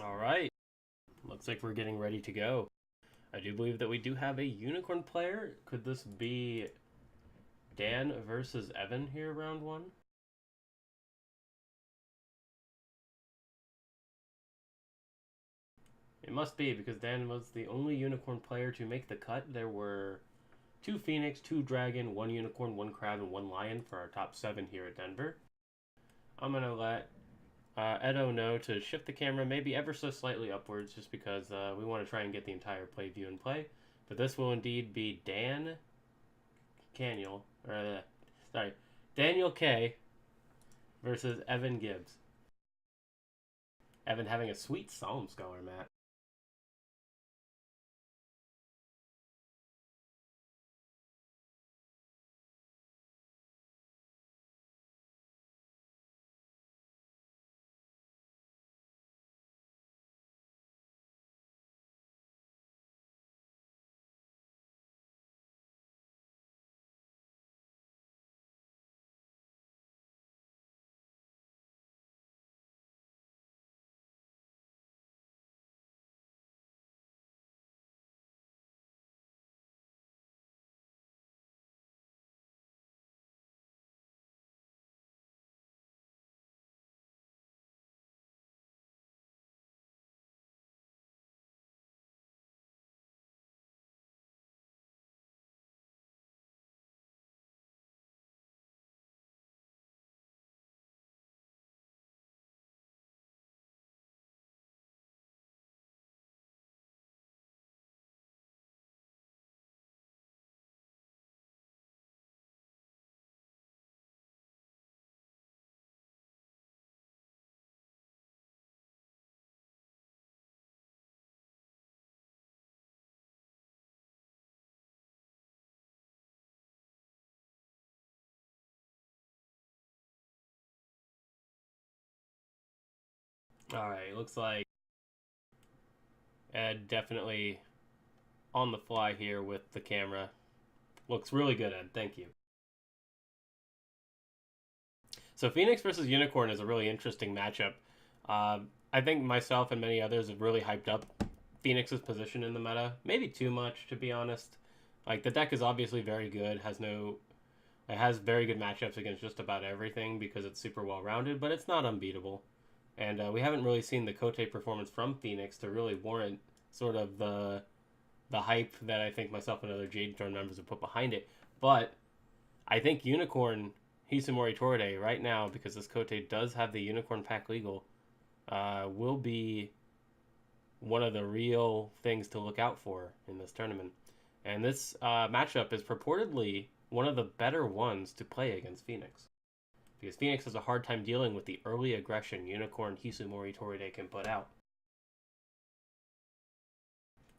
All right. Looks like we're getting ready to go. I do believe that we do have a unicorn player. Could this be Dan versus Evan here, round one? It must be because Dan was the only unicorn player to make the cut. There were two Phoenix, two Dragon, one Unicorn, one Crab, and one Lion for our top seven here at Denver. I'm going to let Edo know to shift the camera maybe ever so slightly upwards just because we want to try and get the entire play view in play. But this will indeed be Dan Caniel, or sorry, Daniel K versus Evan Gibbs. Evan having a sweet Psalm Scholar, Matt. All right, looks like Ed definitely on the fly here with the camera. Looks really good, Ed. Thank you. So Phoenix versus Unicorn is a really interesting matchup. I think myself and many others have really hyped up Phoenix's position in the meta. Maybe too much, to be honest. Like the deck is obviously very good. It has very good matchups against just about everything because it's super well rounded, but it's not unbeatable. And we haven't really seen the Kotei performance from Phoenix to really warrant sort of the hype that I think myself and other Jade Throne members have put behind it. But I think Unicorn Hisumori Toride right now, because this Kotei does have the Unicorn pack legal, will be one of the real things to look out for in this tournament. And this matchup is purportedly one of the better ones to play against Phoenix. Because Phoenix has a hard time dealing with the early aggression Unicorn Hisumori Toride can put out.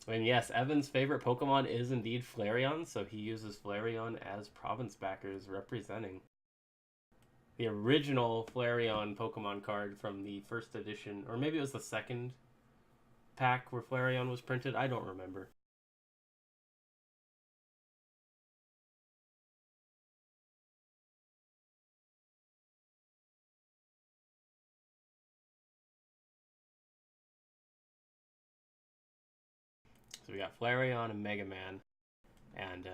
And yes, Evan's favorite Pokemon is indeed Flareon, so he uses Flareon as province backers representing the original Flareon Pokemon card from the first edition, or maybe it was the second pack where Flareon was printed. I don't remember. So we got Flareon and Mega Man, and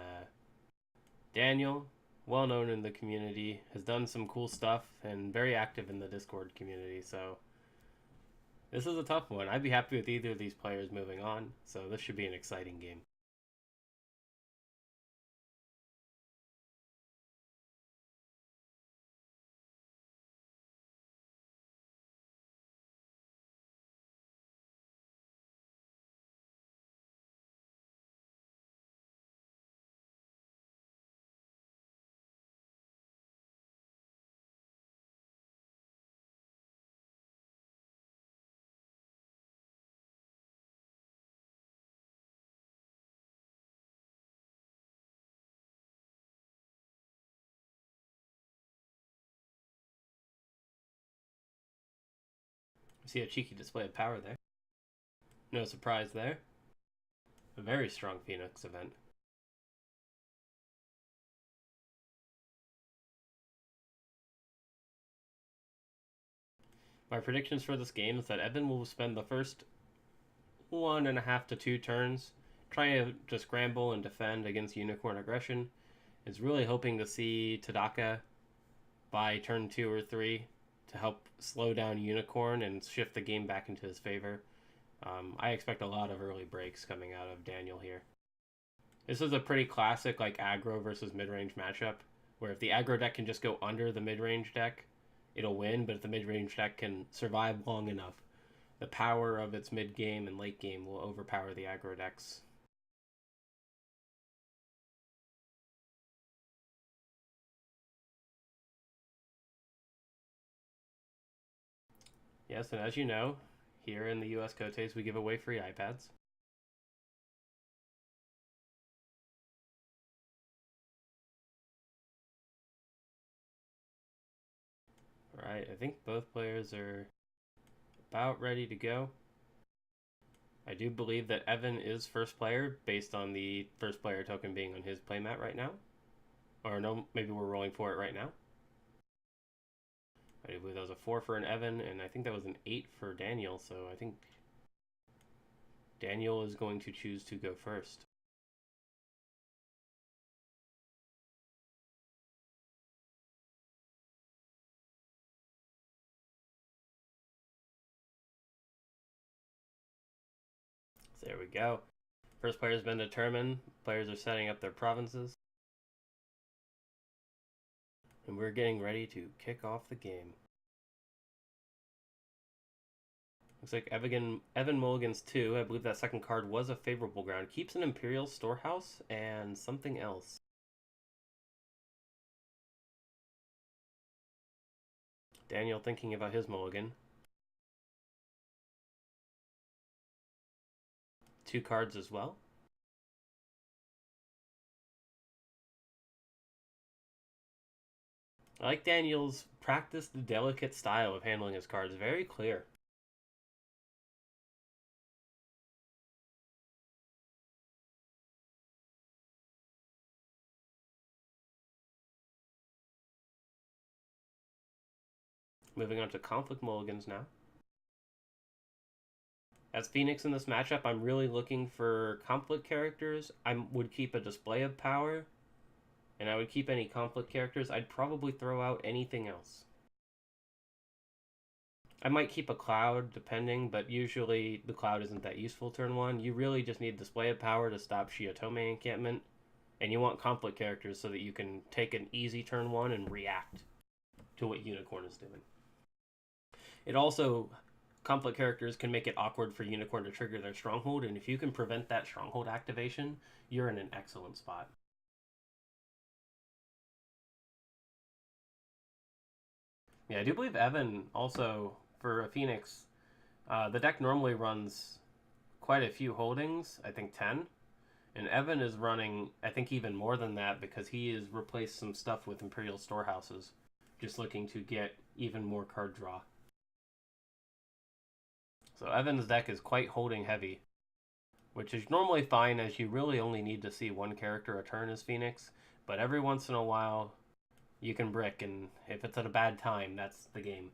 Daniel, well known in the community, has done some cool stuff and very active in the Discord community. So this is a tough one. I'd be happy with either of these players moving on. So this should be an exciting game. See a cheeky display of power there. No surprise there. A very strong Phoenix event. My predictions for this game is that Evan will spend the first 1.5 to 2 turns trying to scramble and defend against Unicorn aggression. Is really hoping to see Tadaka by turn 2 or 3 to help slow down Unicorn and shift the game back into his favor. I expect a lot of early breaks coming out of Daniel here. This is a pretty classic like aggro versus mid-range matchup, where if the aggro deck can just go under the mid-range deck, it'll win, but if the mid-range deck can survive long enough, the power of its mid-game and late game will overpower the aggro decks. Yes, and as you know, here in the US Koteis, we give away free iPads. Alright, I think both players are about ready to go. I do believe that Evan is first player based on the first player token being on his playmat right now. Or no, maybe we're rolling for it right now. I believe that was a 4 for an Evan, and I think that was an 8 for Daniel, so I think Daniel is going to choose to go first. So there we go. First player's been determined. Players are setting up their provinces. And we're getting ready to kick off the game. Looks like Evan Mulligan's 2. I believe that second card was a favorable ground. Keeps an Imperial Storehouse and something else. Daniel thinking about his mulligan. 2 cards as well. I like Daniel's practiced, delicate style of handling his cards. Very clear. Moving on to Conflict Mulligans now. As Phoenix in this matchup, I'm really looking for conflict characters. I would keep a Display of Power, and I would keep any conflict characters. I'd probably throw out anything else. I might keep a Cloud, depending, but usually the Cloud isn't that useful turn 1. You really just need Display of Power to stop Shiotome encampment, and you want conflict characters so that you can take an easy turn 1 and react to what Unicorn is doing. It also... conflict characters can make it awkward for Unicorn to trigger their Stronghold, and if you can prevent that Stronghold activation, you're in an excellent spot. Yeah, I do believe Evan also, for a Phoenix, the deck normally runs quite a few holdings, I think 10, and Evan is running, I think, even more than that because he has replaced some stuff with Imperial Storehouses, just looking to get even more card draw. So Evan's deck is quite holding heavy, which is normally fine as you really only need to see one character a turn as Phoenix, but every once in a while you can brick, and if it's at a bad time, that's the game.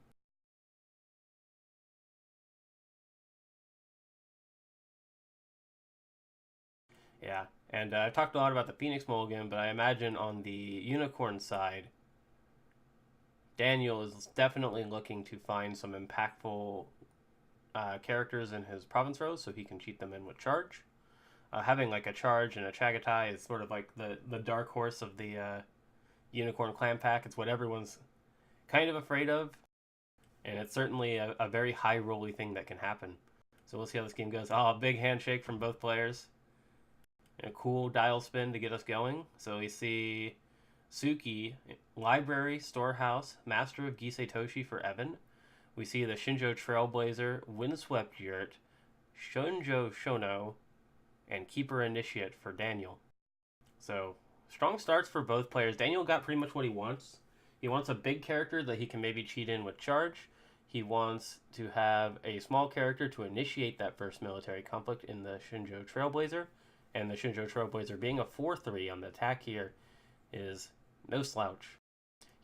Yeah, and I've talked a lot about the Phoenix mulligan, but I imagine on the Unicorn side, Daniel is definitely looking to find some impactful characters in his province rows so he can cheat them in with charge. Having like a charge and a Chagatai is sort of like the dark horse of the Unicorn clan pack. It's what everyone's kind of afraid of, and it's certainly a very high rolly thing that can happen. So we'll see how this game goes. Oh, a big handshake from both players. A cool dial spin to get us going. So we see Suki, Library, Storehouse, Master of Gisei Toshi for Evan. We see the Shinjo Trailblazer, Windswept Yurt, Shunjo Shono, and Keeper Initiate for Daniel. So, strong starts for both players. Daniel got pretty much what he wants. He wants a big character that he can maybe cheat in with charge. He wants to have a small character to initiate that first military conflict in the Shinjo Trailblazer. And the Shinjo Trailblazer being a 4-3 on the attack here is no slouch.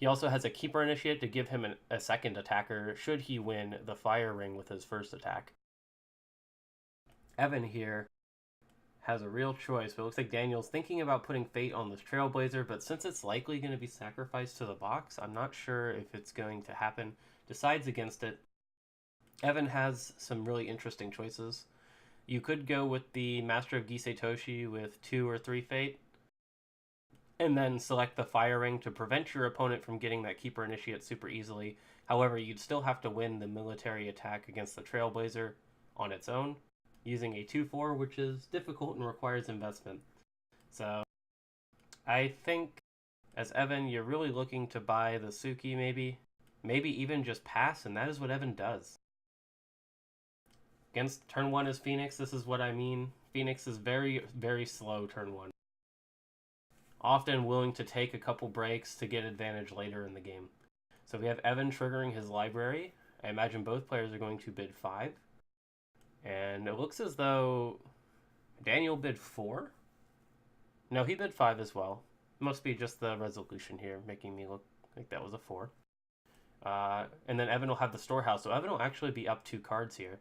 He also has a Keeper Initiate to give him a second attacker should he win the Fire Ring with his first attack. Evan here has a real choice, but it looks like Daniel's thinking about putting Fate on this Trailblazer, but since it's likely going to be sacrificed to the box, I'm not sure if it's going to happen. Decides against it. Evan has some really interesting choices. You could go with the Master of Gisei Toshi with 2 or 3 Fate, and then select the Fire Ring to prevent your opponent from getting that Keeper Initiate super easily. However, you'd still have to win the military attack against the Trailblazer on its own, using a 2-4, which is difficult and requires investment. So, I think, as Evan, you're really looking to buy the Suki, maybe even just pass, and that is what Evan does. Against turn 1 is Phoenix, this is what I mean. Phoenix is very, very slow turn 1. Often willing to take a couple breaks to get advantage later in the game. So we have Evan triggering his library. I imagine both players are going to bid 5. And it looks as though Daniel bid 4. No, he bid 5 as well. It must be just the resolution here making me look like that was a 4. And then Evan will have the storehouse, so Evan will actually be up 2 cards here.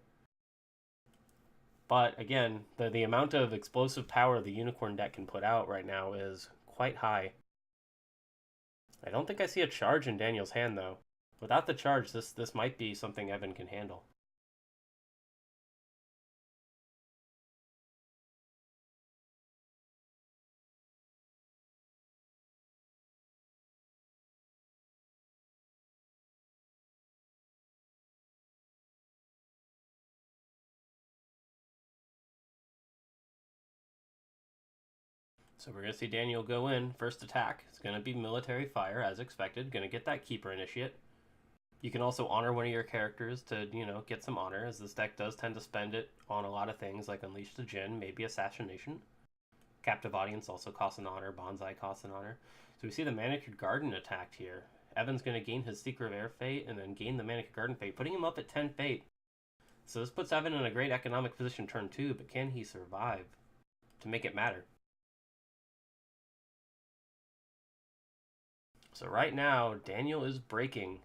But again, the amount of explosive power the Unicorn deck can put out right now is quite high. I don't think I see a charge in Daniel's hand, though. Without the charge, this might be something Evan can handle. So we're going to see Daniel go in. First attack. It's going to be Military Fire, as expected. Going to get that Keeper Initiate. You can also honor one of your characters to, get some honor, as this deck does tend to spend it on a lot of things, like Unleash the Djinn, maybe Assassination. Captive Audience also costs an honor. Bonsai costs an honor. So we see the Manicured Garden attacked here. Evan's going to gain his Secret of Air Fate, and then gain the Manicured Garden Fate, putting him up at 10 Fate. So this puts Evan in a great economic position turn 2, but can he survive to make it matter? So right now, Daniel is breaking.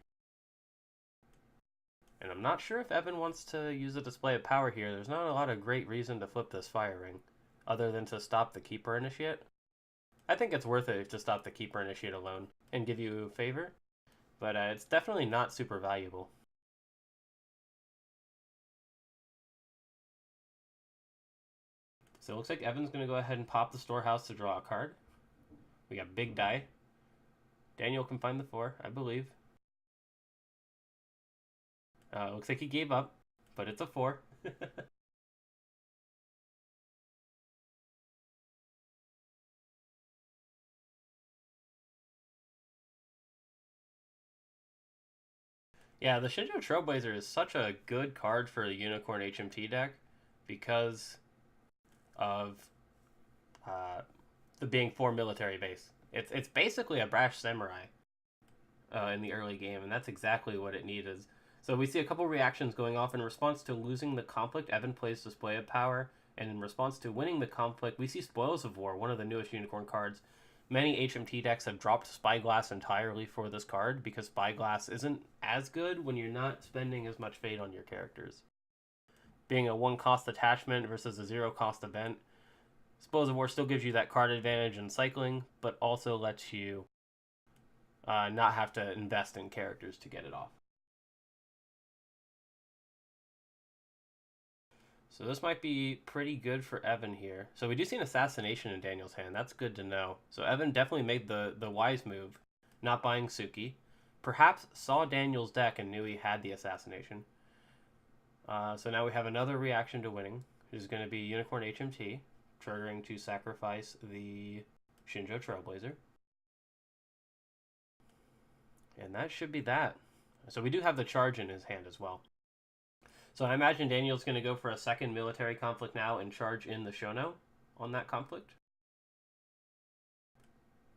And I'm not sure if Evan wants to use a display of power here. There's not a lot of great reason to flip this Fire Ring, other than to stop the Keeper Initiate. I think it's worth it to stop the Keeper Initiate alone and give you a favor, but it's definitely not super valuable. So it looks like Evan's going to go ahead and pop the Storehouse to draw a card. We got big die. Daniel can find the 4, I believe. Looks like he gave up, but it's a 4. Yeah, the Shinjo Trailblazer is such a good card for a Unicorn HMT deck because of the being 4 military base. It's basically a Brash Samurai in the early game, and that's exactly what it needed. So we see a couple reactions going off. In response to losing the conflict, Evan plays Display of Power, and in response to winning the conflict, we see Spoils of War, one of the newest Unicorn cards. Many HMT decks have dropped Spyglass entirely for this card because Spyglass isn't as good when you're not spending as much fate on your characters. Being a 1-cost attachment versus a 0-cost event, Spoils of War still gives you that card advantage in cycling, but also lets you not have to invest in characters to get it off. So this might be pretty good for Evan here. So we do see an Assassination in Daniel's hand. That's good to know. So Evan definitely made the wise move, not buying Suki. Perhaps saw Daniel's deck and knew he had the Assassination. So now we have another reaction to winning, which is going to be Unicorn HMT, triggering to sacrifice the Shinjo Trailblazer. And that should be that. So we do have the charge in his hand as well. So I imagine Daniel's going to go for a second military conflict now and charge in the Shono on that conflict.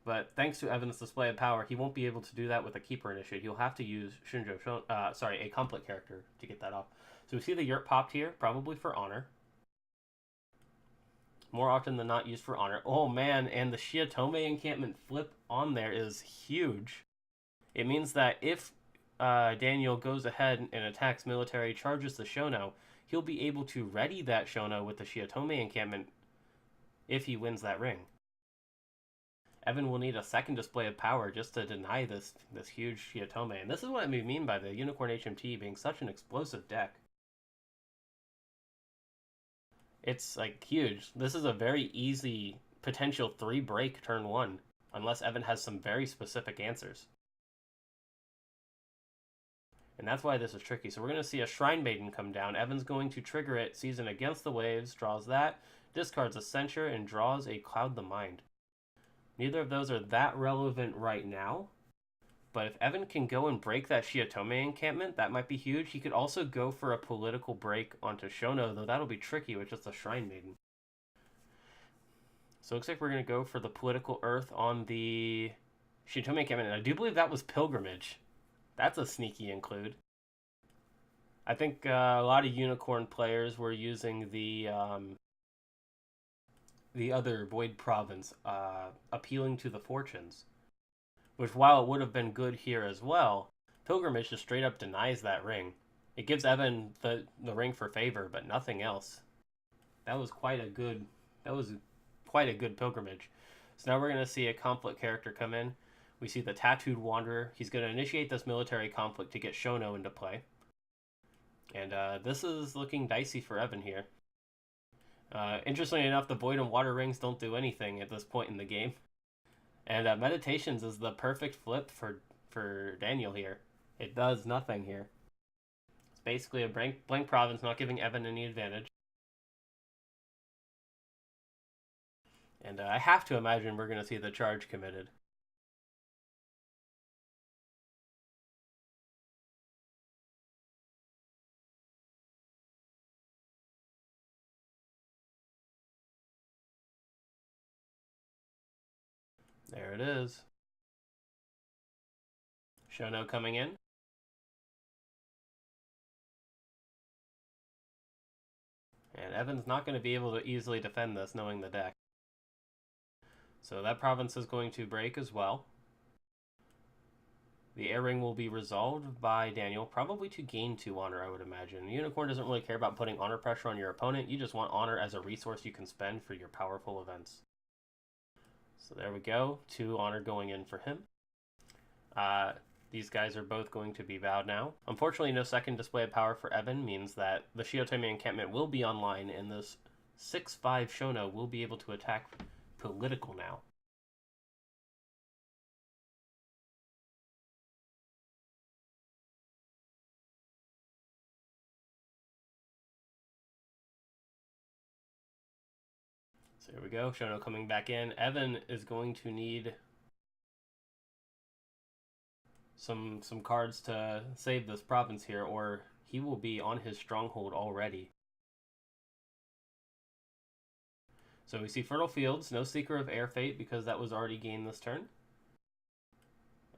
But thanks to Evan's Display of Power, he won't be able to do that with a Keeper Initiate. He'll have to use a conflict character to get that off. So we see the Yurt popped here, probably for honor. More often than not used for honor. Oh man, and the Shiotome encampment flip on there is huge. It means that if Daniel goes ahead and attacks military, charges the Shono, he'll be able to ready that Shono with the Shiotome encampment if he wins that ring. Evan will need a second display of power just to deny this huge Shiotome. And this is what I mean by the Unicorn HMT being such an explosive deck. It's like huge. This is a very easy potential 3-break turn 1, unless Evan has some very specific answers. And that's why this is tricky. So we're going to see a Shrine Maiden come down. Evan's going to trigger it, Season Against the Waves, draws that, discards a Censure, and draws a Cloud the Mind. Neither of those are that relevant right now. But if Evan can go and break that Shiotome encampment, that might be huge. He could also go for a political break onto Shono, though that'll be tricky with just a Shrine Maiden. So it looks like we're going to go for the political Earth on the Shiotome encampment. And I do believe that was Pilgrimage. That's a sneaky include. I think a lot of Unicorn players were using the other Void Province, Appealing to the Fortunes. Which, while it would have been good here as well, Pilgrimage just straight up denies that ring. It gives Evan the ring for favor, but nothing else. That was quite a good Pilgrimage. So now we're going to see a conflict character come in. We see the Tattooed Wanderer. He's going to initiate this military conflict to get Shono into play. And this is looking dicey for Evan here. Interestingly enough, the Void and Water rings don't do anything at this point in the game. And Meditations is the perfect flip for Daniel here. It does nothing here. It's basically a blank province, not giving Evan any advantage. And I have to imagine we're going to see the charge committed. There it is. Shono coming in. And Evan's not going to be able to easily defend this knowing the deck. So that province is going to break as well. The air ring will be resolved by Daniel, probably to gain 2 honor, I would imagine. Unicorn doesn't really care about putting honor pressure on your opponent. You just want honor as a resource you can spend for your powerful events. So there we go. 2 honor going in for him. These guys are both going to be vowed now. Unfortunately, no second display of power for Evan means that the Shiotome encampment will be online, and this 6/5 Shono will be able to attack political now. So here we go. Shono coming back in. Evan is going to need some cards to save this province here, or he will be on his stronghold already. So we see Fertile Fields, no Seeker of Air Fate because that was already gained this turn.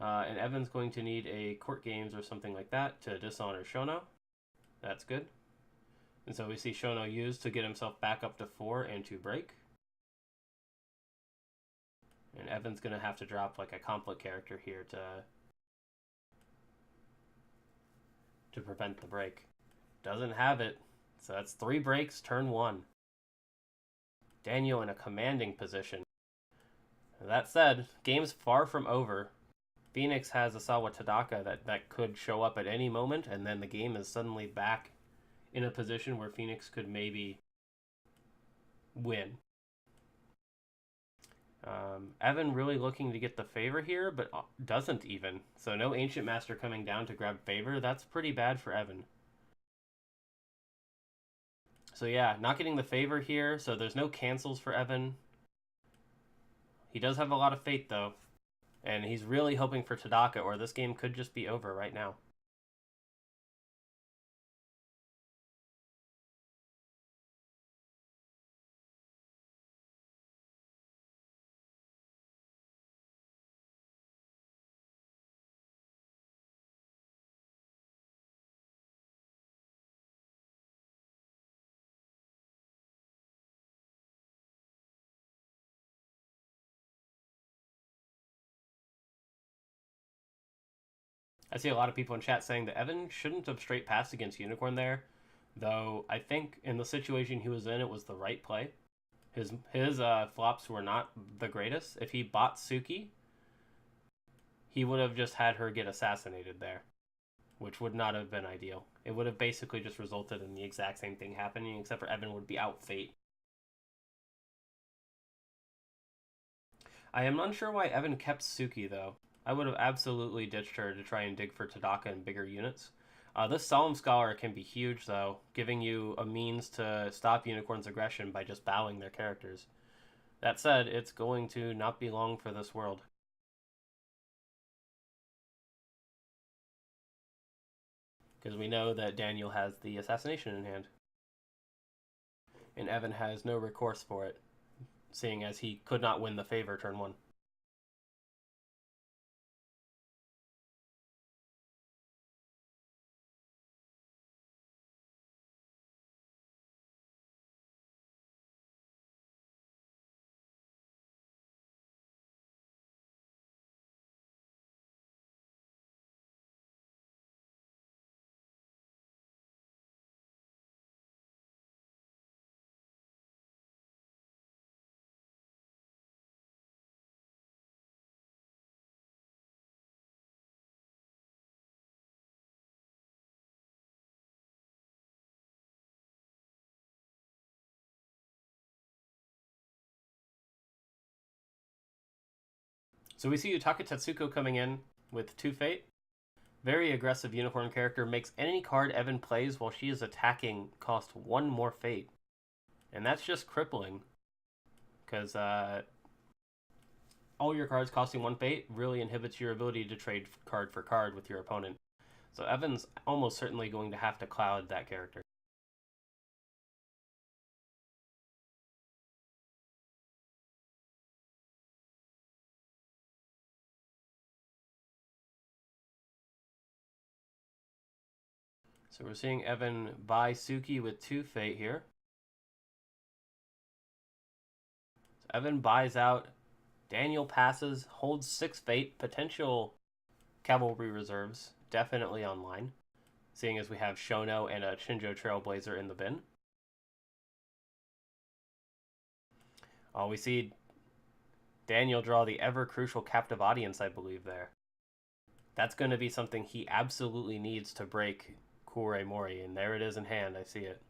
And Evan's going to need a Court Games or something like that to dishonor Shono. That's good. And so we see Shono used to get himself back up to 4 and to break. And Evan's going to have to drop like a conflict character here to prevent the break. Doesn't have it. So that's 3 breaks, turn 1. Daniel in a commanding position. That said, game's far from over. Phoenix has Asawa Tadaka that could show up at any moment, and then the game is suddenly back in a position where Phoenix could maybe win. Evan really looking to get the favor here, but doesn't even. So no Ancient Master coming down to grab favor. That's pretty bad for Evan. So yeah, not getting the favor here, so there's no cancels for Evan. He does have a lot of fate, though. And he's really hoping for Tadaka, or this game could just be over right now. I see a lot of people in chat saying that Evan shouldn't have straight passed against Unicorn there, though I think in the situation he was in, it was the right play. His flops were not the greatest. If he bought Suki, he would have just had her get assassinated there, which would not have been ideal. It would have basically just resulted in the exact same thing happening, except for Evan would be out Fate. I am unsure why Evan kept Suki, though. I would have absolutely ditched her to try and dig for Tadaka and bigger units. This Solemn Scholar can be huge, though, giving you a means to stop Unicorn's aggression by just bowing their characters. That said, it's going to not be long for this world. Because we know that Daniel has the assassination in hand. And Evan has no recourse for it, seeing as he could not win the favor turn 1. So we see Utaka Tetsuko coming in with 2 Fate. Very aggressive Unicorn character, makes any card Evan plays while she is attacking cost 1 more Fate. And that's just crippling. Because all your cards costing 1 Fate really inhibits your ability to trade card for card with your opponent. So Evan's almost certainly going to have to cloud that character. So we're seeing Evan buy Suki with 2 Fate here. So Evan buys out. Daniel passes, holds 6 Fate. Potential cavalry reserves definitely online, seeing as we have Shono and a Shinjo Trailblazer in the bin. We see Daniel draw the ever crucial captive audience, I believe, there. That's going to be something he absolutely needs to break Kure Mori, and there it is in hand. I see it.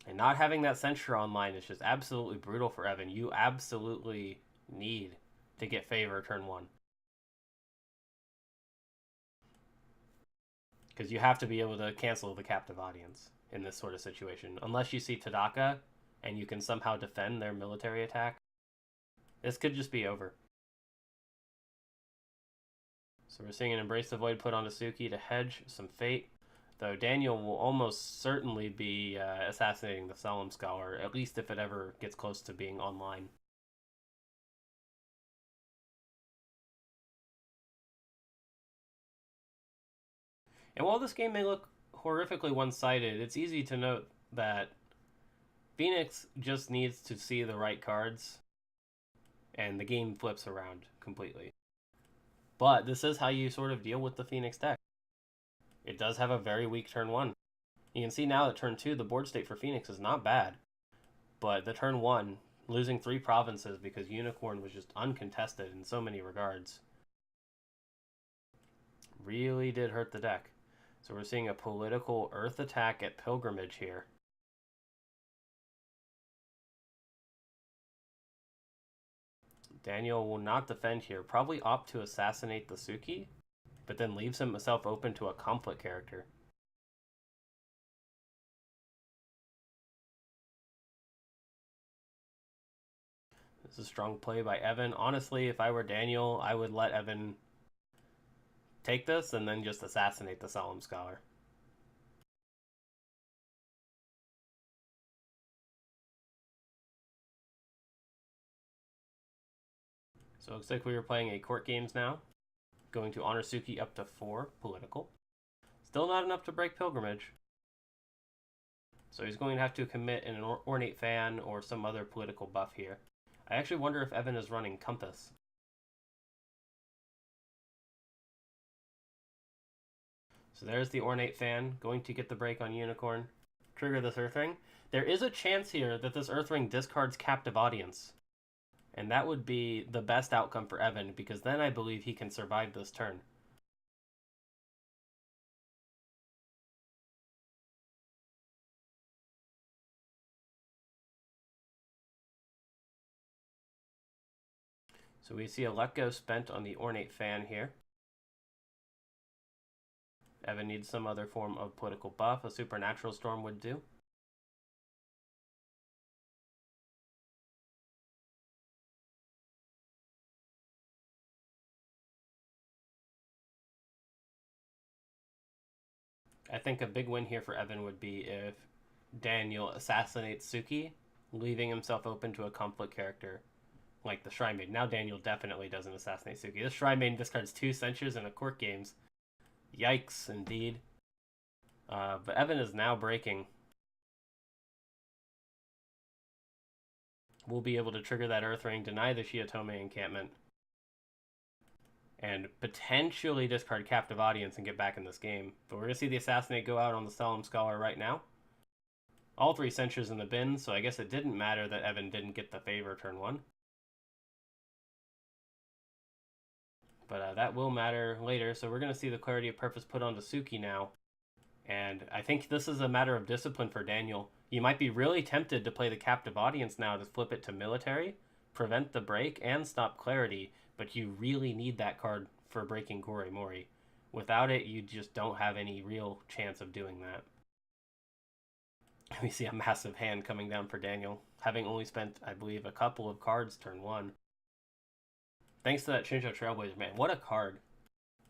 And not having that Censure online is just absolutely brutal for Evan. You absolutely need to get favor turn 1. Because you have to be able to cancel the captive audience in this sort of situation. Unless you see Tadaka and you can somehow defend their military attack, this could just be over. So we're seeing an Embrace the Void put onto Suki to hedge some Fate, though Daniel will almost certainly be assassinating the Solemn Scholar, at least if it ever gets close to being online. And while this game may look horrifically one-sided, it's easy to note that Phoenix just needs to see the right cards, and the game flips around completely. But this is how you sort of deal with the Phoenix deck. It does have a very weak turn 1. You can see now that turn 2, the board state for Phoenix is not bad. But the turn 1, losing 3 provinces because Unicorn was just uncontested in so many regards, really did hurt the deck. So we're seeing a political Earth attack at Pilgrimage here. Daniel will not defend here, probably opt to assassinate the Suki, but then leaves himself open to a conflict character. This is a strong play by Evan. Honestly, if I were Daniel, I would let Evan take this and then just assassinate the Solemn Scholar. So it looks like we were playing a court games now. Going to honor Suki up to 4 political. Still not enough to break Pilgrimage. So he's going to have to commit an Ornate Fan or some other political buff here. I actually wonder if Evan is running Compass. So there's the Ornate Fan, going to get the break on Unicorn. Trigger this Earthring. There is a chance here that this Earthring discards Captive Audience. And that would be the best outcome for Evan, because then I believe he can survive this turn. So we see a Let Go spent on the Ornate Fan here. Evan needs some other form of political buff. A Supernatural Storm would do. I think a big win here for Evan would be if Daniel assassinates Suki, leaving himself open to a conflict character like the Shrine Maiden. Now Daniel definitely doesn't assassinate Suki. This Shrine Maiden discards 2 Censures in a Court Games. Yikes, indeed. But Evan is now breaking. We'll be able to trigger that Earthring, deny the Shiotome encampment, and potentially discard Captive Audience and get back in this game. But we're going to see the Assassinate go out on the Solemn Scholar right now. All 3 Censures in the bin, so I guess it didn't matter that Evan didn't get the favor turn 1. But that will matter later, so we're going to see the Clarity of Purpose put onto Suki now. And I think this is a matter of discipline for Daniel. You might be really tempted to play the Captive Audience now to flip it to Military, prevent the break, and stop Clarity, but you really need that card for breaking Koremori. Without it, you just don't have any real chance of doing that. We see a massive hand coming down for Daniel, having only spent, I believe, a couple of cards turn 1. Thanks to that Shinjo Trailblazer, man, what a card.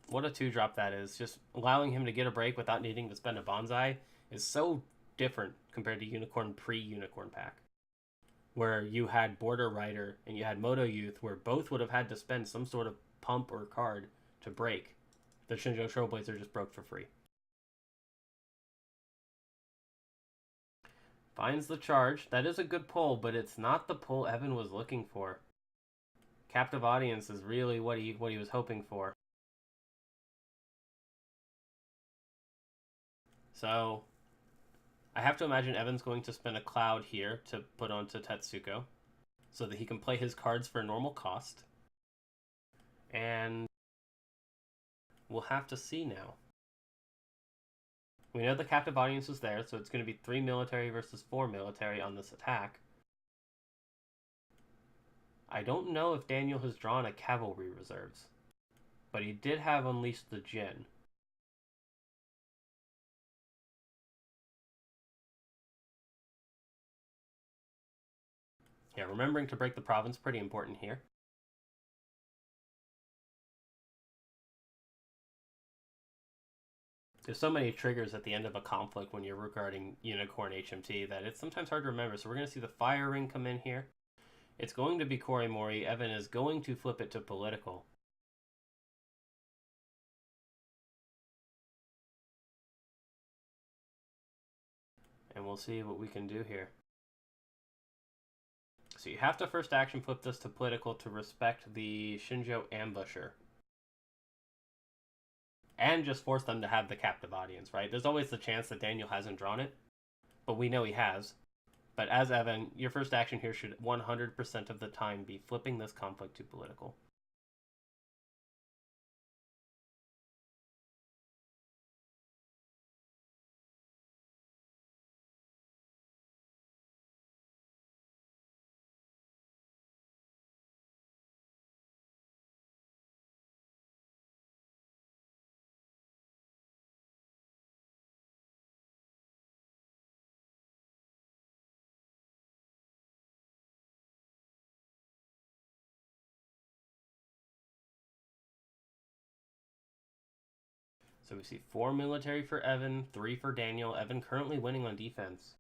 What a 2-drop that is. Just allowing him to get a break without needing to spend a Bonsai is so different compared to Unicorn pre-Unicorn pack, where you had Border Rider and you had Moto Youth, where both would have had to spend some sort of pump or card to break. The Shinjo Trailblazer just broke for free. Finds the charge. That is a good pull, but it's not the pull Evan was looking for. Captive Audience is really what he was hoping for. So, I have to imagine Evan's going to spend a Cloud here to put onto Tetsuko, so that he can play his cards for normal cost. And we'll have to see now. We know the Captive Audience was there, so it's going to be 3 military versus 4 military on this attack. I don't know if Daniel has drawn a Cavalry Reserves, but he did have Unleashed the Jin. Yeah, remembering to break the province, pretty important here. There's so many triggers at the end of a conflict when you're regarding Unicorn HMT that it's sometimes hard to remember. So we're going to see the Fire Ring come in here. It's going to be Koremori. Evan is going to flip it to political. And we'll see what we can do here. So you have to first action flip this to political to respect the Shinjo Ambusher. And just force them to have the Captive Audience, right? There's always the chance that Daniel hasn't drawn it, but we know he has. But as Evan, your first action here should 100% of the time be flipping this conflict to political. So we see 4 military for Evan, 3 for Daniel. Evan currently winning on defense.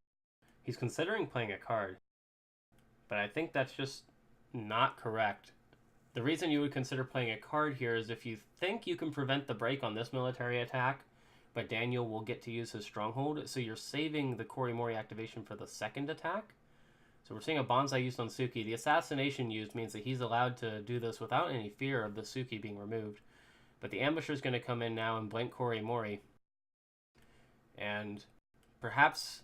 He's considering playing a card, but I think that's just not correct. The reason you would consider playing a card here is if you think you can prevent the break on this military attack, but Daniel will get to use his Stronghold, so you're saving the Koremori activation for the second attack. So we're seeing a Bonsai used on Suki. The assassination used means that he's allowed to do this without any fear of the Suki being removed. But the Ambusher is going to come in now and blank Koremori. And perhaps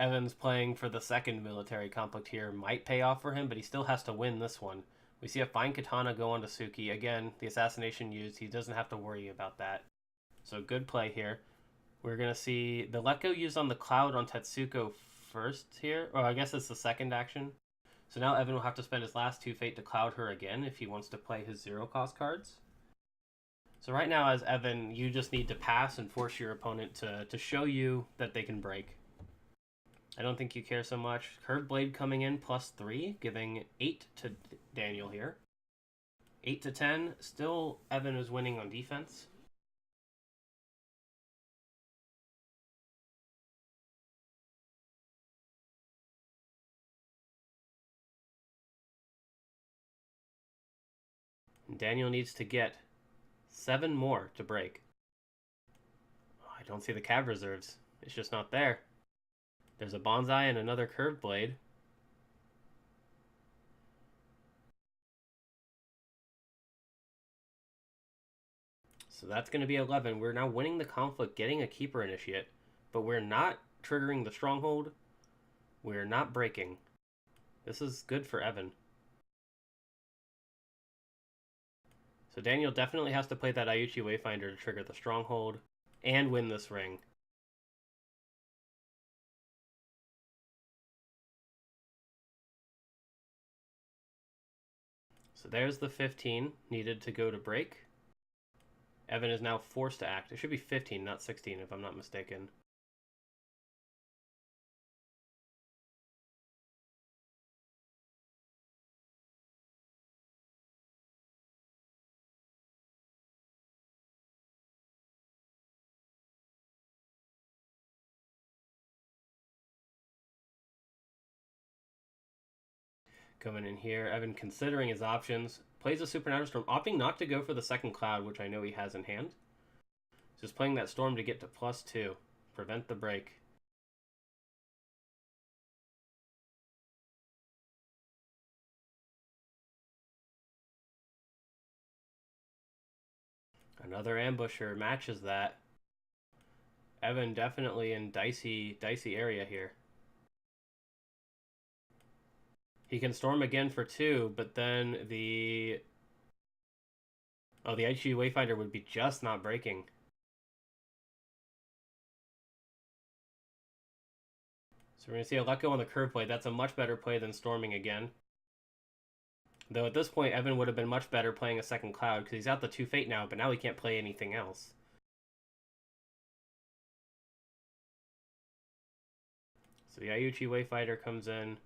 Evans playing for the second military conflict here might pay off for him, but he still has to win this one. We see a fine katana go on to Suki. Again, the assassination used. He doesn't have to worry about that. So good play here. We're going to see the let go used on the cloud on Tetsuko first here. Or I guess it's the second action. So now Evan will have to spend his last 2 fate to cloud her again if he wants to play his 0 cost cards. So right now as Evan, you just need to pass and force your opponent to show you that they can break. I don't think you care so much. Curved Blade coming in +3, giving 8 to Daniel here. 8 to 10. Still, Evan is winning on defense. And Daniel needs to get 7 more to break. Oh, I don't see the Cav reserves. It's just not there. There's a Bonsai and another Curved Blade. So that's going to be 11. We're now winning the conflict, getting a Keeper Initiate, but we're not triggering the Stronghold. We're not breaking. This is good for Evan. So Daniel definitely has to play that Ayuchi Wayfinder to trigger the Stronghold and win this ring. So there's the 15 needed to go to break. Evan is now forced to act. It should be 15, not 16, if I'm not mistaken. Coming in here, Evan considering his options. Plays a Supernatural Storm, opting not to go for the second cloud, which I know he has in hand. Just playing that Storm to get to +2. Prevent the break. Another Ambusher matches that. Evan definitely in dicey area here. He can Storm again for 2, but then the Aichi Wayfinder would be just not breaking. So we're going to see a let go on the curve play. That's a much better play than Storming again. Though at this point, Evan would have been much better playing a second cloud because he's out the 2 fate now, but now he can't play anything else. So the Ayuchi Wayfinder comes in.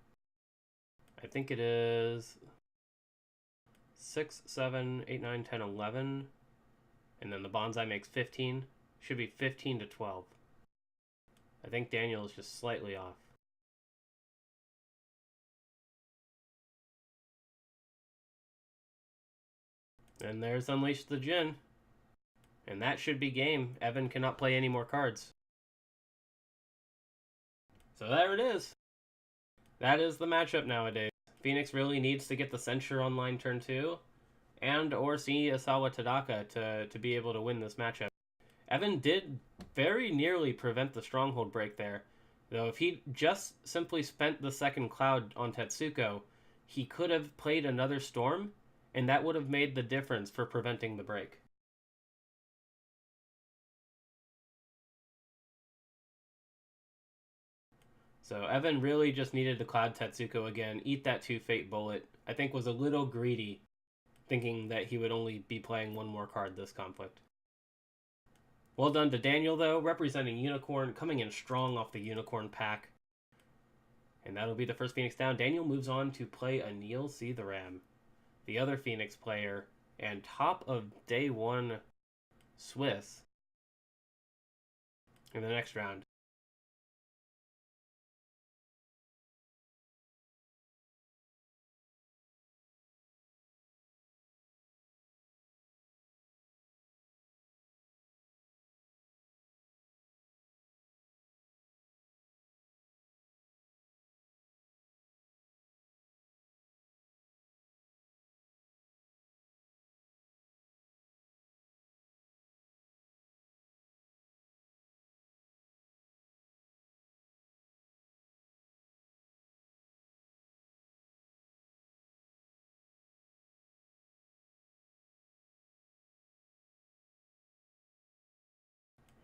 I think it is 6, 7, 8, 9, 10, 11. And then the Bonsai makes 15. Should be 15 to 12. I think Daniel is just slightly off. And there's Unleash the Djinn. And that should be game. Evan cannot play any more cards. So there it is. That is the matchup nowadays. Phoenix really needs to get the Censure online turn 2 and or see Asawa Tadaka to be able to win this matchup. Evan did very nearly prevent the Stronghold break there. Though if he just simply spent the second cloud on Tetsuko, he could have played another Storm, and that would have made the difference for preventing the break. So Evan really just needed to cloud Tetsuko again, eat that 2 fate bullet. I think was a little greedy, thinking that he would only be playing one more card this conflict. Well done to Daniel, though, representing Unicorn, coming in strong off the Unicorn pack. And that'll be the first Phoenix down. Daniel moves on to play Anil C. the Ram, the other Phoenix player, and top of day 1 Swiss in the next round.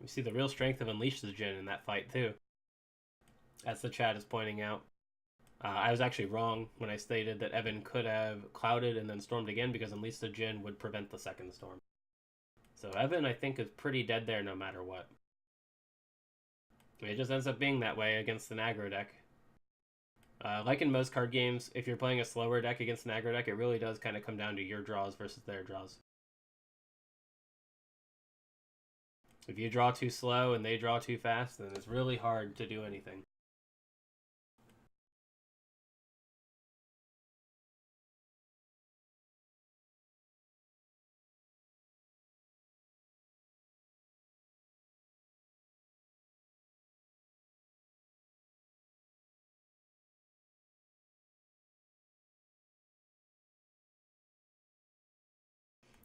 We see the real strength of Unleash the Djinn in that fight, too. As the chat is pointing out. I was actually wrong when I stated that Evan could have clouded and then stormed again because Unleash the Djinn would prevent the second storm. So Evan, I think, is pretty dead there no matter what. It just ends up being that way against an aggro deck. Like in most card games, if you're playing a slower deck against an aggro deck, it really does kind of come down to your draws versus their draws. If you draw too slow and they draw too fast, then it's really hard to do anything.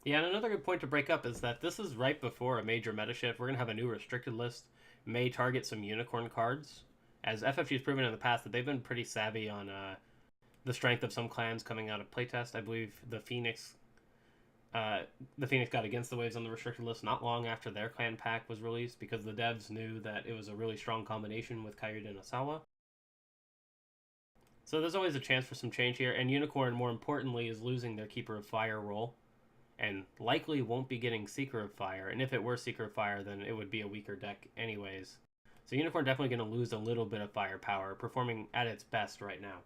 Yeah, and another good point to break up is that this is right before a major meta shift. We're going to have a new restricted list, may target some unicorn cards, as FFG has proven in the past that they've been pretty savvy on the strength of some clans coming out of playtest. I believe the Phoenix got against the waves on the restricted list not long after their clan pack was released because the devs knew that it was a really strong combination with Kyuden and Asawa. So there's always a chance for some change here, and Unicorn, more importantly, is losing their Keeper of Fire role and likely won't be getting Seeker of Fire, and if it were Seeker of Fire, then it would be a weaker deck anyways. So Unicorn definitely going to lose a little bit of firepower, performing at its best right now.